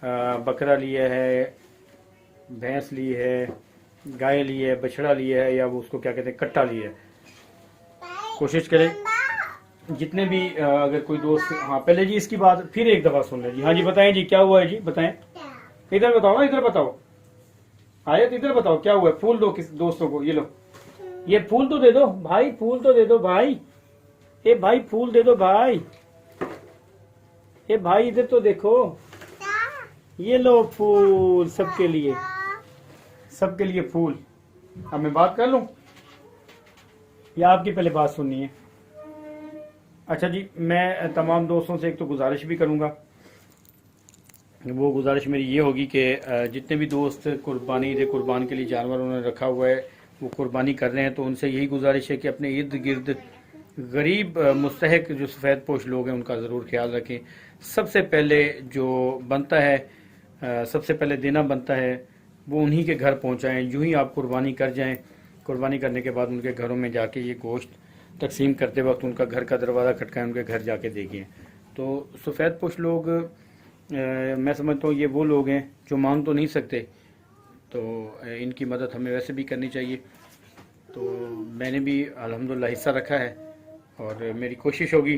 बकरा लिया है, भैंस ली है, गाय ली है, बछड़ा लिया है, या वो उसको क्या कहते हैं कट्टा लिया है। कोशिश करें जितने भी अगर कोई दोस्त, हाँ पहले जी इसकी बात फिर एक दफ़ा सुन लें जी। हाँ जी बताएं जी, क्या हुआ है जी, बताएं। इधर बताओ ना, इधर बताओ। आयत इधर बताओ क्या हुआ है। फूल दो किस दोस्तों को, ये लो, ये फूल तो दे दो भाई, फूल तो दे दो भाई। ए भाई फूल दे दो भाई। ए भाई इधर तो देखो, ये लो फूल सबके लिए, सबके लिए फूल। अब मैं बात कर लूं या आपकी पहले बात सुननी है? अच्छा जी, मैं तमाम दोस्तों से एक तो गुजारिश भी करूंगा। वो गुजारिश मेरी ये होगी कि जितने भी दोस्त कुर्बानी दे कुर्बान के लिए जानवर उन्होंने रखा हुआ है, वो कुर्बानी कर रहे हैं, तो उनसे यही गुजारिश है कि अपने इर्द गिर्द गरीब मुस्तहक जो सफ़ेद पोश लोग हैं उनका ज़रूर ख्याल रखें। सबसे पहले जो बनता है, सबसे पहले देना बनता है, वो उन्हीं के घर पहुंचाएं। यूं ही आप कुर्बानी कर जाएं, कुर्बानी करने के बाद उनके घरों में जाके ये गोश्त तकसीम करते वक्त उनका घर का दरवाज़ा खटकाएं, उनके घर जाके देखें। तो सफ़ेद पोश लोग मैं समझता हूँ ये वो लोग हैं जो मांग तो नहीं सकते, तो इनकी मदद हमें वैसे भी करनी चाहिए। तो मैंने भी अल्हम्दुलिल्लाह हिस्सा रखा है और मेरी कोशिश होगी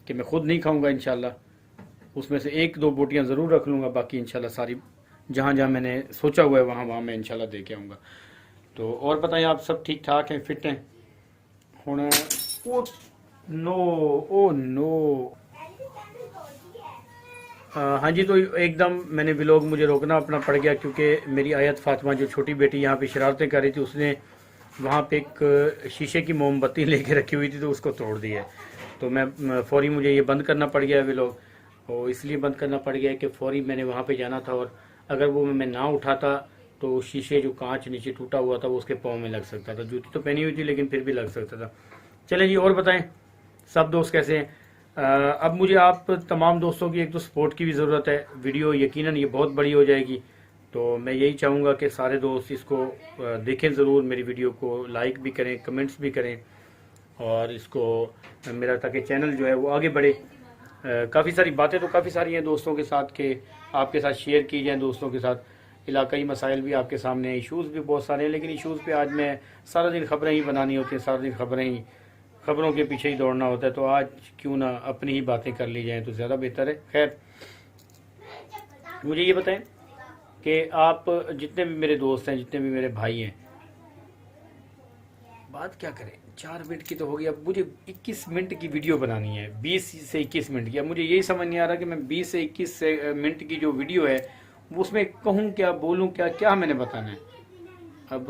कि मैं ख़ुद नहीं खाऊंगा इंशाल्लाह, उसमें से एक दो बोटियां ज़रूर रख लूँगा, बाकी इंशाल्लाह सारी जहाँ जहाँ मैंने सोचा हुआ है वहाँ वहाँ मैं इंशाल्लाह दे के आऊँगा। तो और बताएं, आप सब ठीक ठाक हैं, फिट हैं? हुण ओ नो, ओ नो। हाँ जी, तो एकदम मैंने व्लॉग मुझे रोकना अपना पड़ गया क्योंकि मेरी आयत फातिमा जो छोटी बेटी यहाँ पे शरारतें कर रही थी, उसने वहाँ पे एक शीशे की मोमबत्ती लेके रखी हुई थी तो उसको तोड़ दिया। तो मैं फौरी मुझे ये बंद करना पड़ गया व्लॉग, और इसलिए बंद करना पड़ गया कि फौरी मैंने वहाँ पे जाना था, और अगर वो मैं ना उठाता तो शीशे जो कांच नीचे टूटा हुआ था वो उसके पाँव में लग सकता था। जूती तो पहनी हुई थी लेकिन फिर भी लग सकता था। चलें जी, और बताएं सब दोस्त कैसे हैं? अब मुझे आप तमाम दोस्तों की एक तो सपोर्ट की भी ज़रूरत है। वीडियो यकीनन ये बहुत बड़ी हो जाएगी, तो मैं यही चाहूँगा कि सारे दोस्त इसको देखें ज़रूर, मेरी वीडियो को लाइक भी करें, कमेंट्स भी करें, और इसको मेरा ताकि चैनल जो है वो आगे बढ़े। काफ़ी सारी बातें तो काफ़ी सारी हैं दोस्तों के साथ के आपके साथ शेयर की जाएँ दोस्तों के साथ। इलाकाई मसाइल भी आपके सामने हैं, इशूज़ भी बहुत सारे हैं, लेकिन इशूज़ पे आज मैं सारा दिन खबरें ही बनानी होती हैं, सारा दिन खबरों के पीछे ही दौड़ना होता है, तो आज क्यों ना अपनी ही बातें कर ली जाएं तो ज़्यादा बेहतर है। खैर, मुझे ये बताएं कि आप जितने भी मेरे दोस्त हैं, जितने भी मेरे भाई हैं, बात क्या करें, 4 मिनट की तो होगी, अब मुझे 21 मिनट की वीडियो बनानी है, 20 से 21 मिनट की। अब मुझे यही समझ नहीं आ रहा कि मैं 20 से 21 मिनट की जो वीडियो है उसमें कहूँ क्या, बोलूँ क्या, क्या मैंने बताना है। अब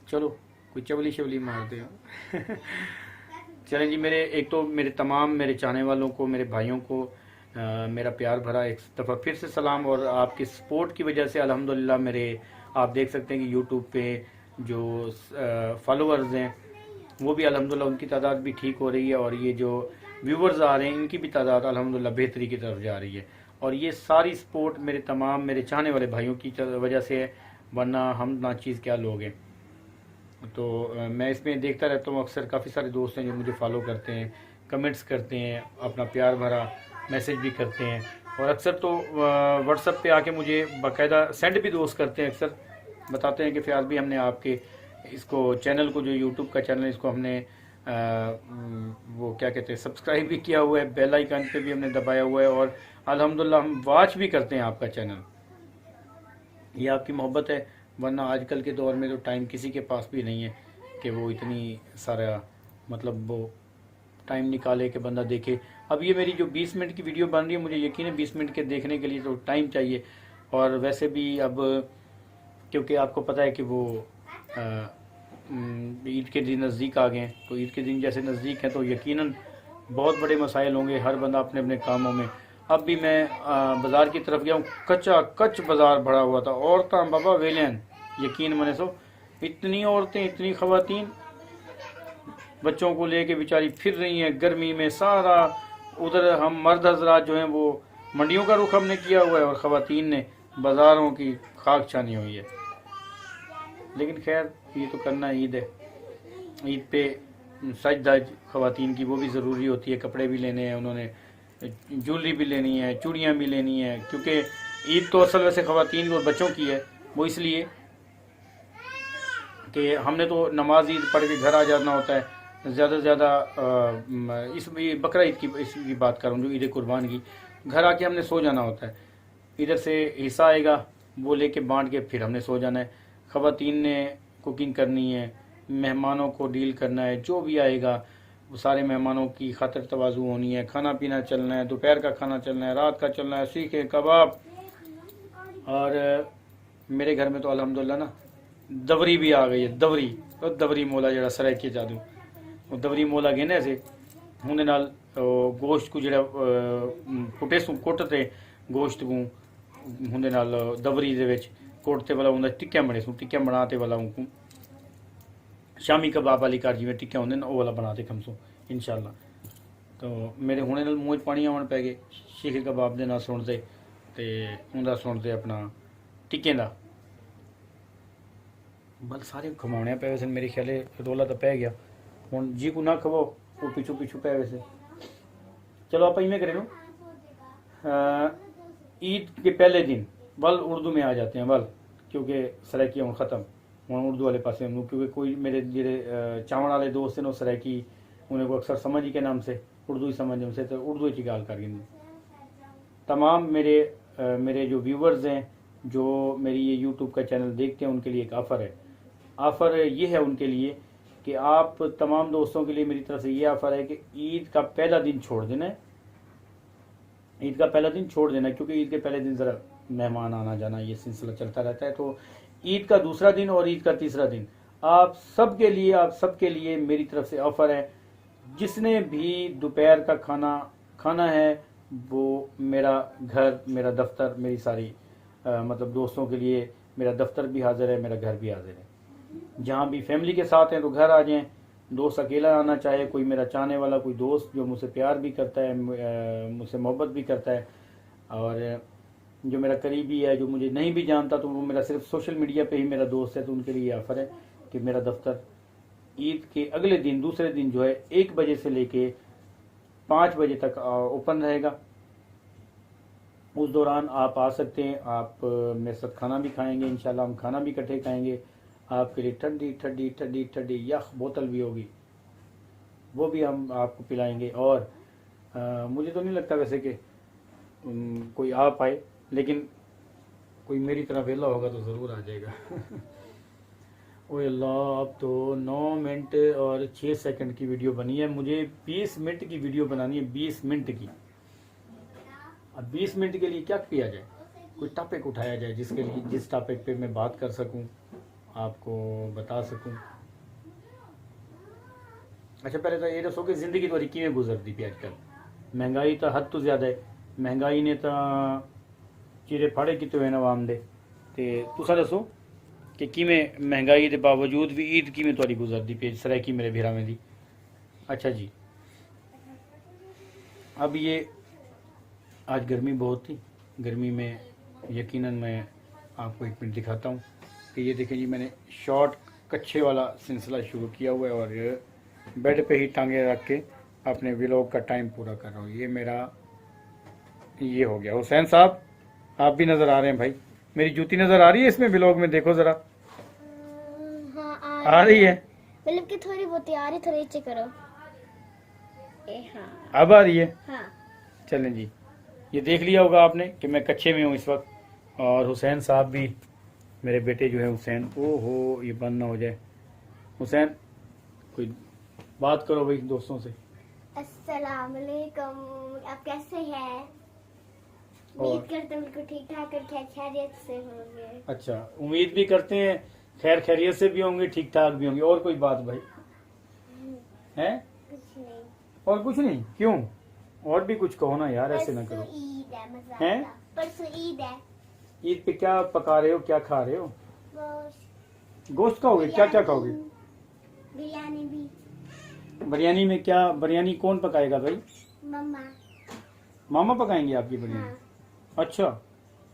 चलो कोई चवली शवली मारते हो। चलें जी, मेरे एक तो मेरे तमाम मेरे चाहने वालों को, मेरे भाइयों को मेरा प्यार भरा एक दफ़ा फिर से सलाम। और आपकी सपोर्ट की वजह से अल्हम्दुलिल्लाह मेरे, आप देख सकते हैं कि यूट्यूब पे जो फॉलोअर्स हैं वो भी अल्हम्दुलिल्लाह उनकी तादाद भी ठीक हो रही है, और ये जो व्यूवर्स आ रहे हैं इनकी भी तादाद अल्हम्दुलिल्लाह बेहतरी की तरफ जा रही है। और ये सारी सपोर्ट मेरे तमाम मेरे चाहने वाले भाइयों की वजह से है, वरना हम ना चीज़ क्या लोग हैं। तो मैं इसमें देखता रहता हूँ, अक्सर काफ़ी सारे दोस्त हैं जो मुझे फॉलो करते हैं, कमेंट्स करते हैं, अपना प्यार भरा मैसेज भी करते हैं, और अक्सर तो व्हाट्सएप पे आके मुझे बाकायदा सेंड भी दोस्त करते हैं, अक्सर बताते हैं कि फ़याज़ भी हमने आपके इसको चैनल को, जो यूट्यूब का चैनल इसको हमने वो क्या कहते हैं सब्सक्राइब भी किया हुआ है, बेल आइकन पे भी हमने दबाया हुआ है, और अल्हम्दुलिल्लाह हम वॉच भी करते हैं आपका चैनल। ये आपकी मोहब्बत है, वरना आजकल के दौर में तो टाइम किसी के पास भी नहीं है कि वो इतनी सारा मतलब वो टाइम निकाले कि बंदा देखे। अब ये मेरी जो 20 मिनट की वीडियो बन रही है, मुझे यकीन है 20 मिनट के देखने के लिए तो टाइम चाहिए, और वैसे भी अब क्योंकि आपको पता है कि वो ईद के दिन नज़दीक आ गए हैं, तो ईद के दिन जैसे नज़दीक हैं तो यकीनन बहुत बड़े मसाइल होंगे, हर बंदा अपने अपने कामों में। अब भी मैं बाज़ार की तरफ गया हूँ, कच्चा कच बाज़ार भरा हुआ था, औरतें बाबा वेलेन, यकीन मने सो इतनी औरतें, इतनी ख़वातीन बच्चों को लेके बेचारी फिर रही हैं गर्मी में। सारा उधर हम मर्द हजरात जो हैं वो मंडियों का रुख हमने किया हुआ है, और ख़वातीन ने बाज़ारों की खाक छानी हुई है। लेकिन खैर, ये तो करना ईद है, ईद पे सज धज ख़वातीन की वो भी ज़रूरी होती है, कपड़े भी लेने हैं, उन्होंने ज्वेलरी भी लेनी है, चूड़ियाँ भी लेनी है, क्योंकि ईद तो असल वैसे ख़वातीन और बच्चों की है। वो इसलिए कि हमने तो नमाज ईद पढ़ के घर आ जाना होता है। ज़्यादा से ज़्यादा इस बकरा ईद की इसकी बात करूँ, जो ईद कुर्बान की, घर आके हमने सो जाना होता है। इधर से हिस्सा आएगा, वो लेके बांट के फिर हमने सो जाना है। ख़वातीन ने कुकिंग करनी है, मेहमानों को डील करना है, जो भी आएगा वो सारे मेहमानों की खातिर तवाज़ु होनी है, खाना पीना चलना है, दोपहर का खाना चलना है, रात का चलना है, सीखे कबाब। और मेरे घर में तो अल्हम्दुलिल्लाह ना दवरी भी आ गई है। दवरी तो दवरी मोला जरा सराय के जादू, वो दवरी मोला गए से होने नाल गोश्त को जरा कुटे सू कुटते गोश्त को होंदे नाल दवरी दे विच कुटते वाला उनका टिक्कियां बने सू, टिक्कियां बनाते वाला उनको शामी कबाब वाली घर जिवें टिक्कियां होंदे ना वो वाला बनाते कम सो इंशाल्लाह। तो मेरे हुणे नाल मूँह च पानी आवन पै गए शीखे कबाब दे नाल सुनते ते उनका सुनते अपना टिक्कें दा। बल सारे घुमाने पे वैसे मेरे ख्याल रोला तो पै गया हूँ जी को ना खवो वो पिछू पिछू पै वैसे। चलो आप इवें करें ईद के पहले दिन बल उर्दू में आ जाते हैं बल, क्योंकि सराइकी हूँ ख़त्म हूँ उर्दू वाले पासे हम, क्योंकि कोई मेरे जेडे चावण वाले दोस्त हैं सराइकी उन्हें को अक्सर समझ ही के नाम से उर्दू ही समझ से तो उर्दू ही गाल कर गिन। तमाम मेरे जो व्यूवर्स हैं जो मेरी ये यूट्यूब का चैनल देखते हैं उनके लिए एक ऑफ़र है। ऑफ़र ये है उनके लिए कि आप तमाम दोस्तों के लिए मेरी तरफ से ये ऑफ़र है कि ईद का पहला दिन छोड़ देना है। ईद का पहला दिन छोड़ देना है, क्योंकि ईद के पहले दिन ज़रा मेहमान आना जाना ये सिलसिला चलता रहता है। तो ईद का दूसरा दिन और ईद का तीसरा दिन आप सबके लिए मेरी तरफ से ऑफ़र है। जिसने भी दोपहर का खाना है वो मेरा घर, मेरा दफ्तर, मेरी सारी मतलब दोस्तों के लिए मेरा दफ्तर भी हाजिर है, मेरा घर भी हाजिर है। जहाँ भी फैमिली के साथ हैं तो घर आ जाएं, दोस्त अकेला आना चाहे, कोई मेरा चाहने वाला कोई दोस्त जो मुझसे प्यार भी करता है, मुझसे मोहब्बत भी करता है, और जो मेरा करीबी है, जो मुझे नहीं भी जानता तो वो मेरा सिर्फ सोशल मीडिया पे ही मेरा दोस्त है, तो उनके लिए ऑफ़र है कि मेरा दफ्तर ईद के अगले दिन दूसरे दिन जो है 1 बजे से लेके 5 बजे तक ओपन रहेगा। उस दौरान आप आ सकते हैं, आप मेरे साथ खाना भी खाएंगे, इंशाल्लाह हम खाना भी इकट्ठे खाएंगे। आपके लिए ठंडी ठंडी ठंडी ठंडी यख बोतल भी होगी, वो भी हम आपको पिलाएंगे। और मुझे तो नहीं लगता वैसे कि कोई आ पाए, लेकिन कोई मेरी तरह वेला होगा तो ज़रूर आ जाएगा। ओए अल्लाह, अब तो 9 मिनट और 6 सेकंड की वीडियो बनी है, मुझे 20 मिनट की वीडियो बनानी है, 20 मिनट की। अब 20 मिनट के लिए क्या किया जाए, कोई टॉपिक उठाया जाए जिस टॉपिक पे मैं बात कर सकूं, आपको बता सकूं। अच्छा पहले तो ये दसो कि जिंदगी थोड़ी किवें गुजरती पई अजकल। महंगाई तो हद तो ज़्यादा है, महंगाई ने तो चीरे फाड़े किते हुए आवाम दे। ते तुसा दसो कि किवें महंगाई के बावजूद भी ईद किवें थोड़ी गुजरती पई सराइकी मेरे भरावें दी। अच्छा जी, अब ये आज गर्मी बहुत थी, गर्मी में यकीनन मैं आपको एक मिनट दिखाता हूँ कि ये देखें जी, मैंने शॉर्ट कच्छे वाला सिलसिला शुरू किया हुआ है और बेड पे ही टांगे रख के अपने व्लॉग का टाइम पूरा कर रहा हूँ। ये मेरा ये हो गया। हुसैन साहब आप भी नज़र आ रहे हैं भाई, मेरी जूती नज़र आ रही है इसमें व्लॉग में, देखो ज़रा। हाँ, आ रही है, मतलब कि थोड़ी बहुत आ रही, थोड़ी नीचे करो। हाँ, अब आ रही है। हाँ। चलें जी, ये देख लिया होगा आपने कि मैं कच्छे में हूँ इस वक्त, और हुसैन साहब भी, मेरे बेटे जो है हुसैन, ओहो ये बंद ना हो जाए। हुसैन कोई बात करो भाई दोस्तों से। अस्सलाम वालेकुम, आप कैसे हैं? उम्मीद करते हैं बिल्कुल ठीक ठाक और खैरियत से होंगे। अच्छा, उम्मीद भी करते हैं खैर खैरियत से भी होंगे, ठीक ठाक भी होंगे। और कोई बात भाई है? कुछ नहीं। और कुछ नहीं? क्यों? और भी कुछ कहो ना यार, ऐसे ना करो। ईद है, मजा हैं? आएगा। परसों ईद है। ईद पे क्या पका रहे हो, क्या खा रहे हो? गोश्त खाओगे? क्या क्या खाओगे? बिरयानी भी। बिरयानी में क्या, बिरयानी कौन पकाएगा भाई? मम्मा। मामा पकाएंगे आपकी बिरयानी? हाँ। अच्छा,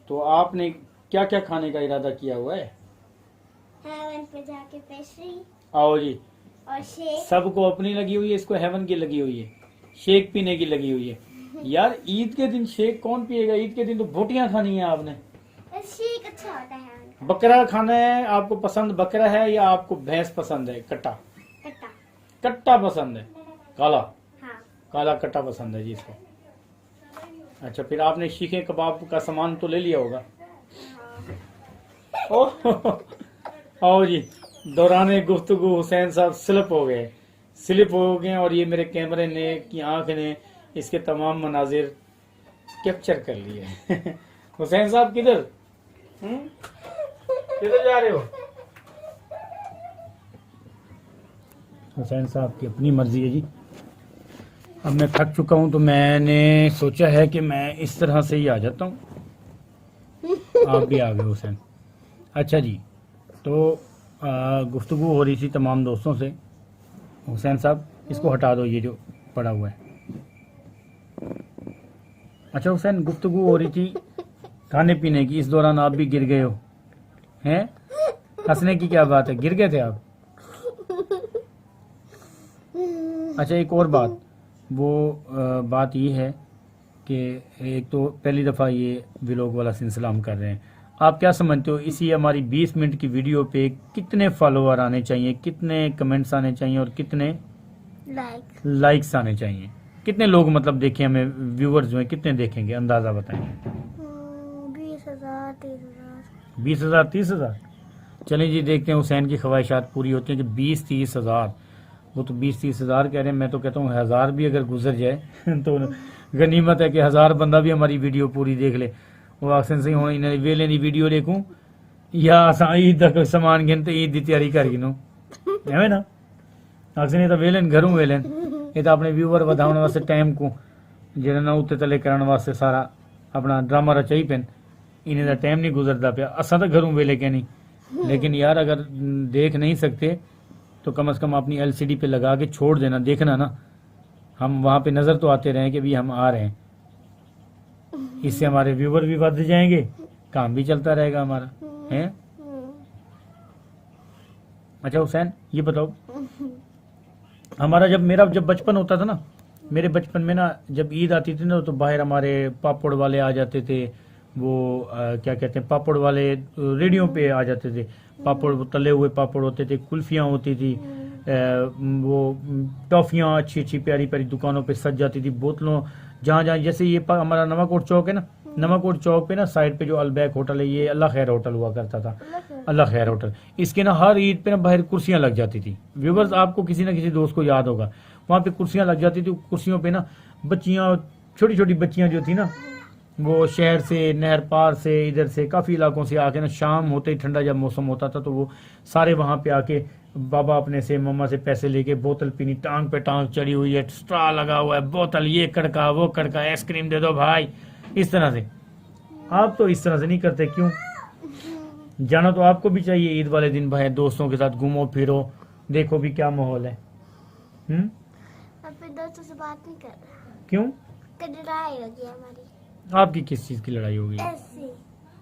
तो आपने क्या क्या खाने का इरादा किया हुआ है? हेवन पे जाके पेस्ट्री आओ जी, और शेक। सबको अपनी लगी हुई है, इसको हेवन की लगी हुई है, शेक पीने की लगी हुई है। यार ईद के दिन शेक कौन पिएगा? ईद के दिन तो बोटियां खानी है आपने। शेक अच्छा होता है। बकरा खाना है आपको? पसंद बकरा है या आपको भैंस पसंद है? कट्टा कट्टा। कट्टा पसंद है, काला? हाँ। काला कट्टा पसंद है जी इसको। अच्छा, फिर आपने शीखे कबाब का सामान तो ले लिया होगा। ओह आओ जी, दौरान गुफ्तगू हुसैन साहब स्लिप हो गए और ये मेरे कैमरे ने की आंख ने इसके तमाम मनाजिर कैप्चर कर लिए। हुसैन साहब किधर किधर जा रहे हो? हुसैन साहब की अपनी मर्जी है जी। अब मैं थक चुका हूं तो मैंने सोचा है कि मैं इस तरह से ही आ जाता हूं। आप भी आ गए हुसैन। अच्छा जी, तो गुफ्तगू हो रही थी तमाम दोस्तों से। हुसैन साहब इसको हटा दो, ये जो पड़ा हुआ है। अच्छा हुसैन, गुफ्तगू हो रही थी खाने पीने की, इस दौरान आप भी गिर गए हो हैं? हंसने की क्या बात है, गिर गए थे आप? अच्छा, एक और बात, वो बात ये है कि एक तो पहली दफ़ा ये व्लॉग वाला सिलसिला हम कर रहे हैं। आप क्या समझते हो इसी हमारी 20 मिनट की वीडियो पे कितने फॉलोअर आने चाहिए, कितने कमेंट्स आने चाहिए और कितने लाइक्स आने चाहिए? कितने लोग मतलब देखें हमें, व्यूअर्स जो हैं कितने देखेंगे, अंदाजा बताएं। 20,000 30,000। 20,000 30,000? चलें जी, देखते हैं हुसैन की ख्वाहिशात पूरी होती हैं कि 20-30,000। वो तो 20-30,000 कह रहे हैं, मैं तो कहता हूँ 1000 भी अगर गुजर जाए तो गनीमत है कि 1000 बंदा भी हमारी वीडियो पूरी देख ले। वो आखिर सही होना इन्हें वेले दी वीडियो देखूं या असां ईद तक सामान गिनते ईद की तैयारी कर गिनो है ना? आखिर तो वेलन घरों वेलन, ये तो अपने व्यूअर बढ़ाने वास्ते टाइम को जेड़ा ना उत्ते तले करने वास्ते सारा अपना ड्रामा रचाई पेन, इन्हें का टाइम नहीं गुजरता पाया। असा तो घरों वेले के नहीं, लेकिन यार अगर देख नहीं सकते तो कम से कम अपनी LCD पे लगा के छोड़ देना, देखना ना, हम वहाँ पे नज़र तो आते रहें कि भी हम आ रहे हैं। इससे हमारे व्यूवर भी बढ़ जाएंगे, काम भी चलता रहेगा हमारा, है? अच्छा हुसैन, ये बताओ, हमारा मेरा जब बचपन होता था ना, मेरे बचपन में ना जब ईद आती थी ना तो बाहर हमारे पापड़ वाले आ जाते थे। वो क्या कहते हैं, पापड़ वाले रेडियो पे आ जाते थे। पापड़, तले हुए पापड़ होते थे, कुल्फियाँ होती थी, वो टॉफियाँ अच्छी अच्छी प्यारी प्यारी दुकानों पे सज जाती थी। बोतलों जहाँ जहाँ, जैसे ये हमारा नवाकोट चौक है ना, नवाकोट चौक पे ना साइड पे जो अलबैक होटल है, ये अल्लाह खैर होटल हुआ करता था, अल्लाह खैर होटल। इसके ना हर ईद पे ना बाहर कुर्सियाँ लग जाती थी। व्यूवर्स, आपको किसी ना किसी दोस्त को याद होगा, वहाँ पे कुर्सियाँ लग जाती थी। कुर्सियों पे ना बच्चियाँ, छोटी छोटी बच्चियाँ जो थी ना, वो शहर से, नहर पार से, इधर से काफ़ी इलाकों से आके ना, शाम होते ही ठंडा जब मौसम होता था तो वो सारे वहाँ पे आके बाबा अपने से, मम्मा से पैसे लेके बोतल पीनी, टांग पे टांग चढ़ी हुई है, स्ट्रा लगा हुआ है, बोतल, ये कड़का वो कड़का, आइसक्रीम दे दो भाई, इस तरह से। आप तो इस तरह से नहीं करते, क्यों? जाना तो आपको भी चाहिए ईद वाले दिन भाई, दोस्तों के साथ घूमो फिरो, देखो भी क्या माहौल है। अपने दोस्तों से बात नहीं कर रहा। क्यों? लड़ाई होगी हमारी। आपकी किस चीज की लड़ाई होगी? ऐसे।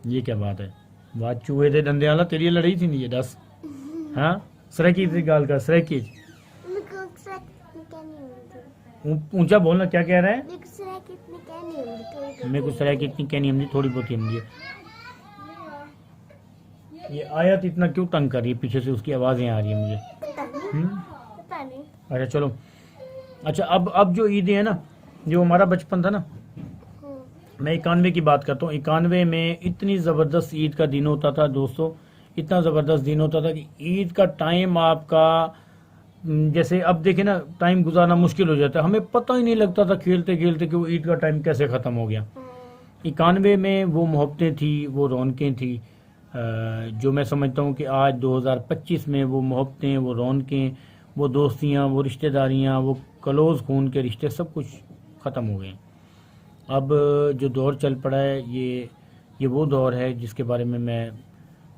ये क्या बात है? बात चूहे दे डंडे वाला तेरी लड़ाई थी नहीं, ये दस। हाँ, सराकी थी गाल का, सराकी। ऊंचा बोलना, क्या कह रहा है? मेरे को सराकी इतनी कहनी हमने, थोड़ी बहुत हमने। ये आयत इतना क्यों तंग कर रही है? पीछे से उसकी आवाजें आ रही है मुझे। पता नहीं। अच्छा चलो, अच्छा अब जो ईद है ना, जो हमारा बचपन था ना, मैं 91 की बात करता हूँ। 91 में इतनी ज़बरदस्त ईद का दिन होता था दोस्तों, इतना ज़बरदस्त दिन होता था कि ईद का टाइम आपका, जैसे अब देखे ना, टाइम गुजारना मुश्किल हो जाता है, हमें पता ही नहीं लगता था खेलते खेलते कि वो ईद का टाइम कैसे ख़त्म हो गया। 91 में वो मोहब्बतें थी, वो रौनकें थी, जो मैं समझता हूँ कि आज 2025 में वो मोहब्बतें, वो रौनकें, वो दोस्तियाँ, वो रिश्तेदारियाँ, वो क्लोज़ खून के रिश्ते सब कुछ ख़त्म हो गए। अब जो दौर चल पड़ा है, ये वो दौर है जिसके बारे में मैं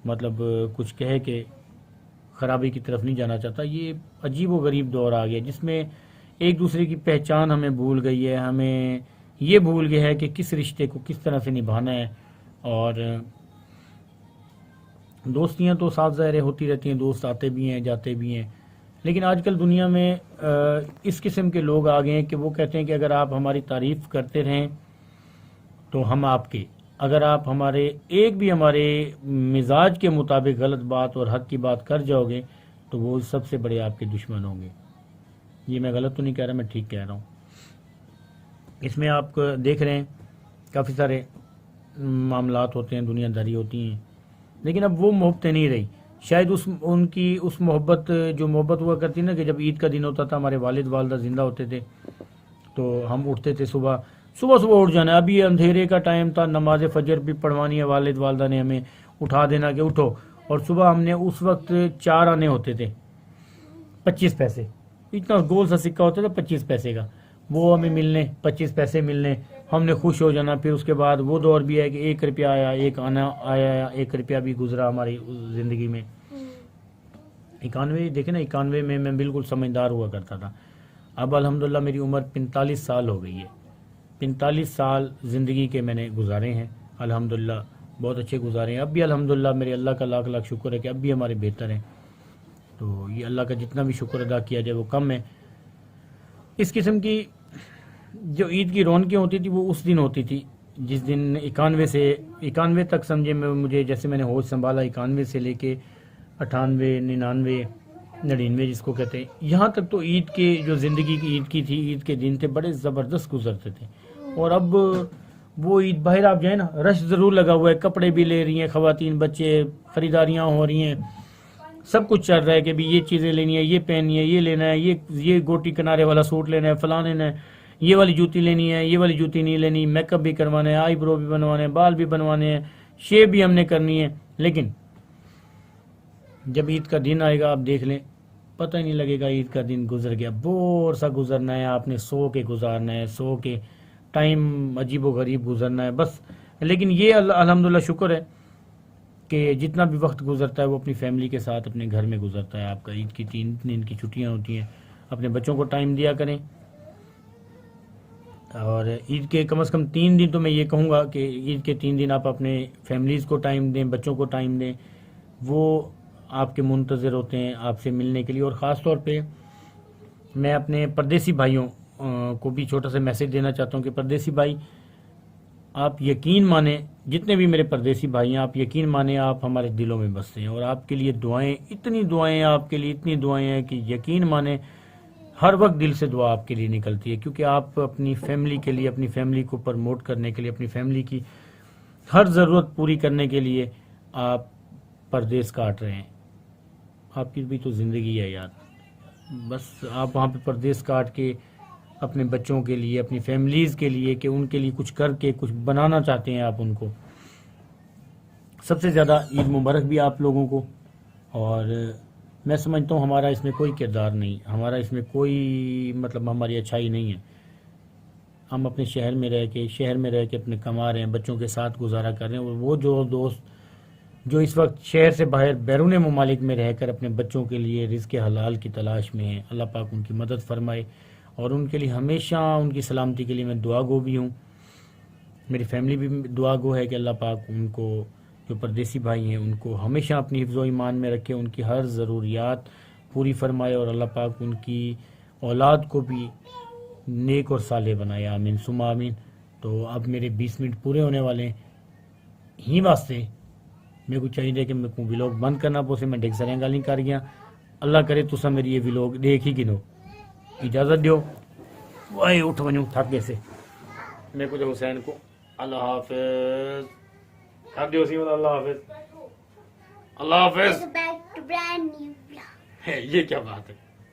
मतलब कुछ कह के ख़राबी की तरफ नहीं जाना चाहता। ये अजीब व गरीब दौर आ गया जिसमें एक दूसरे की पहचान हमें भूल गई है, हमें ये भूल गया है कि किस रिश्ते को किस तरह से निभाना है। और दोस्तियाँ तो साफ ज़ाहिर होती रहती हैं, दोस्त आते भी हैं जाते भी हैं, लेकिन आजकल दुनिया में इस किस्म के लोग आ गए हैं कि वो कहते हैं कि अगर आप हमारी तारीफ करते रहें तो हम आपके, अगर आप हमारे एक भी हमारे मिजाज के मुताबिक गलत बात और हक की बात कर जाओगे तो वो सबसे बड़े आपके दुश्मन होंगे। ये मैं गलत तो नहीं कह रहा, मैं ठीक कह रहा हूँ। इसमें आप देख रहे हैं काफ़ी सारे मामलात होते हैं, दुनियादारी होती हैं, लेकिन अब वो मोहब्बतें नहीं रही। शायद उनकी उस मोहब्बत, जो मोहब्बत हुआ करती ना, कि जब ईद का दिन होता था, हमारे वालिद वालदा ज़िंदा होते थे तो हम उठते थे सुबह सुबह उठ जाना। अभी अंधेरे का टाइम था, नमाज फजर भी पढ़वानी है, वालिद वालदा ने हमें उठा देना कि उठो, और सुबह हमने उस वक्त 4 आने होते थे 25 पैसे, इतना गोल सा सिक्का होता था 25 पैसे का, वो हमें मिलने, 25 पैसे मिलने, हमने खुश हो जाना। फिर उसके बाद वो दौर भी है कि 1 रुपया आया, 1 आना आया, 1 रुपया भी गुजरा हमारी ज़िंदगी में। 91 देखे ना, 91 में मैं बिल्कुल समझदार हुआ करता था। अब अल्हम्दुलिल्लाह मेरी उम्र 45 साल हो गई है। 45 साल ज़िंदगी के मैंने गुजारे हैं, अल्हम्दुलिल्लाह बहुत अच्छे गुजारे हैं। अब भी अल्हम्दुलिल्लाह मेरे अल्लाह का लाख लाख शुक्र है कि अब भी हमारे बेहतर हैं। तो ये अल्लाह का जितना भी शुक्र अदा किया जाए वो कम है। इस किस्म की जो ईद की रौनकें होती थी वो उस दिन होती थी जिस दिन 91 से 91 तक समझे मुझे, जैसे मैंने होश संभाला 91 से लेके 98, 99, 99 जिसको कहते हैं, यहाँ तक तो ईद के जो ज़िंदगी की ईद की थी, ईद के दिन थे, बड़े ज़बरदस्त गुजरते थे। और अब वो ईद, बाहर आप जाए ना, रश ज़रूर लगा हुआ है, कपड़े भी ले रही हैं ख़वातीन, बच्चे, ख़रीदारियाँ हो रही हैं, सब कुछ चल रहा है कि भी ये चीज़ें लेनी है, ये पहननी है, ये लेना है, ये गोटी किनारे वाला सूट लेना है, फलां लेना है, ये वाली जूती लेनी है, ये वाली जूती नहीं लेनी, मेकअप भी करवाना है, आईब्रो भी बनवाने हैं, बाल भी बनवाने हैं, शेव भी हमने करनी है। लेकिन जब ईद का दिन आएगा आप देख लें, पता ही नहीं लगेगा ईद का दिन गुजर गया, बोर सा गुजरना है, आपने सो के गुजारना है, सो के टाइम अजीबो गरीब गुजरना है बस। लेकिन ये अल्हम्दुलिल्लाह शुक्र है कि जितना भी वक्त गुजरता है वो अपनी फैमिली के साथ अपने घर में गुजरता है आपका। ईद की 3 दिन की छुट्टियां होती हैं, अपने बच्चों को टाइम दिया करें। और ईद के कम से कम 3 दिन तो मैं ये कहूँगा कि ईद के 3 दिन आप अपने फैमिलीज़ को टाइम दें, बच्चों को टाइम दें, वो आपके मुंतज़िर होते हैं आपसे मिलने के लिए। और ख़ास तौर पे मैं अपने परदेसी भाइयों को भी छोटा सा मैसेज देना चाहता हूँ कि परदेसी भाई, आप यकीन माने, जितने भी मेरे परदेसी भाई हैं, आप यकीन माने आप हमारे दिलों में बसते हैं। और आपके लिए दुआएं, इतनी दुआएं आपके लिए, इतनी दुआएं हैं कि यकीन माने हर वक्त दिल से दुआ आपके लिए निकलती है, क्योंकि आप अपनी फैमिली के लिए, अपनी फैमिली को प्रमोट करने के लिए, अपनी फैमिली की हर ज़रूरत पूरी करने के लिए आप परदेस काट रहे हैं। आपकी भी तो ज़िंदगी है यार, बस आप वहाँ पे परदेस काट के अपने बच्चों के लिए, अपनी फैमिलीज़ के लिए, कि उनके लिए कुछ करके कुछ बनाना चाहते हैं आप उनको। सबसे ज़्यादा ईद मुबारक भी आप लोगों को। और मैं समझता हूँ हमारा इसमें कोई किरदार नहीं, हमारा इसमें कोई मतलब हमारी अच्छाई नहीं है। हम अपने शहर में रह के अपने कमा रहे हैं, बच्चों के साथ गुजारा कर रहे हैं। और वो जो दोस्त जो इस वक्त शहर से बाहर बैरून ममालिक में रहकर अपने बच्चों के लिए रिज़्क़ हलाल की तलाश में हैं, अल्लाह पाक उनकी मदद फरमाए। और उनके लिए हमेशा उनकी सलामती के लिए मैं दुआ गो भी हूँ, मेरी फैमिली भी दुआ गो है कि अल्लाह पाक उनको, जो परदेसी भाई हैं, उनको हमेशा अपनी हिफ्ज़ व ईमान में रखे, उनकी हर ज़रूरियात पूरी फरमाए। और अल्लाह पाक उनकी औलाद को भी नेक और साले बनाए, आमीन सुमा आमीन। तो अब मेरे 20 मिनट पूरे होने वाले हैं, ही वास्ते मेरे को चाहिए कि मेरे को व्लॉग बंद करना पोसे, मैं ढेर सारियां गाली कर गया। अल्लाह करे तुसा मेरी ये व्लॉग देख ही गिनो, इजाज़त दो, वाहे उठ वनूं थक से मेरे को जो हुसैन को अल्लाह हाफिज़ कर दियो सी, अल्लाह हाफिज़, अल्लाह हाफिज़। Back to brand new vlog. ये क्या बात है।